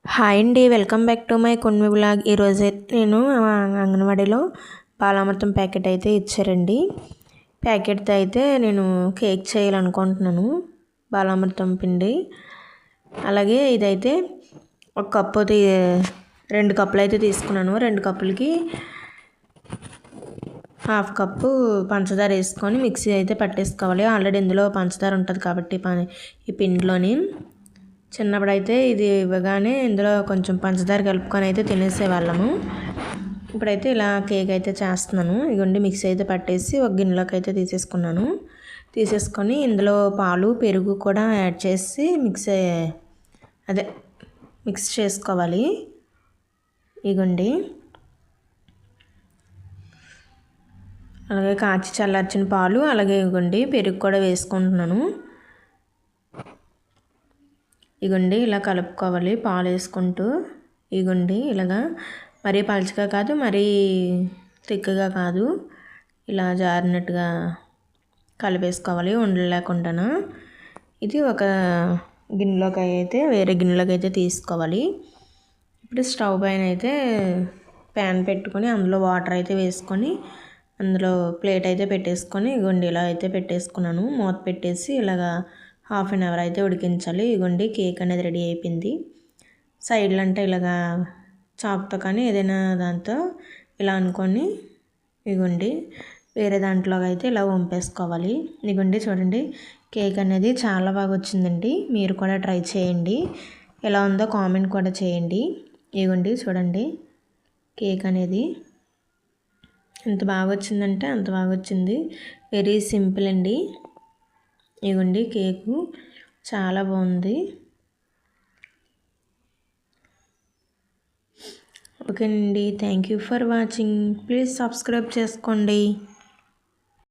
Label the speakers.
Speaker 1: Hi అండి, welcome back to my కొన్వి blog. ఈరోజు నేను అంగన్వాడీలో బాలామృతం ప్యాకెట్ అయితే ఇచ్చారండి. ప్యాకెట్తో అయితే నేను కేక్ చేయాలనుకుంటున్నాను, బాలామృతం పిండి. అలాగే ఇదైతే ఒక కప్పు 2 కప్పులు అయితే తీసుకున్నాను. 2 కప్పులకి హాఫ్ కప్పు పంచదార వేసుకొని మిక్సీ అయితే పట్టేసుకోవాలి. ఆల్రెడీ ఇందులో పంచదార ఉంటుంది కాబట్టి ఈ పిండిలోని. చిన్నప్పుడైతే ఇది ఇవ్వగానే ఇందులో కొంచెం పంచదార కలుపుకొని అయితే తినేసేవాళ్ళము. ఇప్పుడైతే ఇలా కేక్ అయితే చేస్తున్నాను. ఇగోండి మిక్సీ అయితే పట్టేసి ఒక గిన్నెలోకి అయితే తీసేసుకొని ఇందులో పాలు పెరుగు కూడా యాడ్ చేసి మిక్స్ చేసుకోవాలి. ఇగోండి అలాగే కాచి చల్లార్చిన పాలు, అలాగే ఇగోండి పెరుగు కూడా వేసుకుంటున్నాను. ఇగోండి ఇలా కలుపుకోవాలి పాలు వేసుకుంటూ. ఇగోండి ఇలాగా మరీ పలుచగా కాదు, మరీ తిక్కగా కాదు, ఇలా జారినట్టుగా కలిపేసుకోవాలి ఉండలు లేకుండా. ఇది ఒక గిన్నెలోకి అయితే వేరే గిన్నెలోకి అయితే తీసుకోవాలి. ఇప్పుడు స్టవ్ పైన అయితే ప్యాన్ పెట్టుకొని అందులో వాటర్ అయితే వేసుకొని అందులో ప్లేట్ అయితే పెట్టేసుకొని ఇగోండి ఇలా అయితే పెట్టేసుకున్నాను. మూత పెట్టేసి ఇలాగా హాఫ్ అన్ అవర్ అయితే ఉడికించాలి. ఇగోండి కేక్ అనేది రెడీ అయిపోయింది. సైడ్లు అంటే ఇలాగా చాకుతో కానీ ఏదైనా దాంతో ఇలా అనుకొని ఇగోండి వేరే దాంట్లో అయితే ఇలా వంపేసుకోవాలి. ఇగోండి చూడండి కేక్ అనేది చాలా బాగా వచ్చిందండి. మీరు కూడా ట్రై చేయండి, ఎలా ఉందో కామెంట్ కూడా చేయండి. ఇగోండి చూడండి కేక్ అనేది ఎంత బాగా వచ్చిందంటే అంత బాగా వచ్చింది. వెరీ సింపుల్ అండి. ఇగోండి కేకు చాలా బాగుంది. ఓకేనండి, thank you for watching. Please subscribe చేసుకోండి.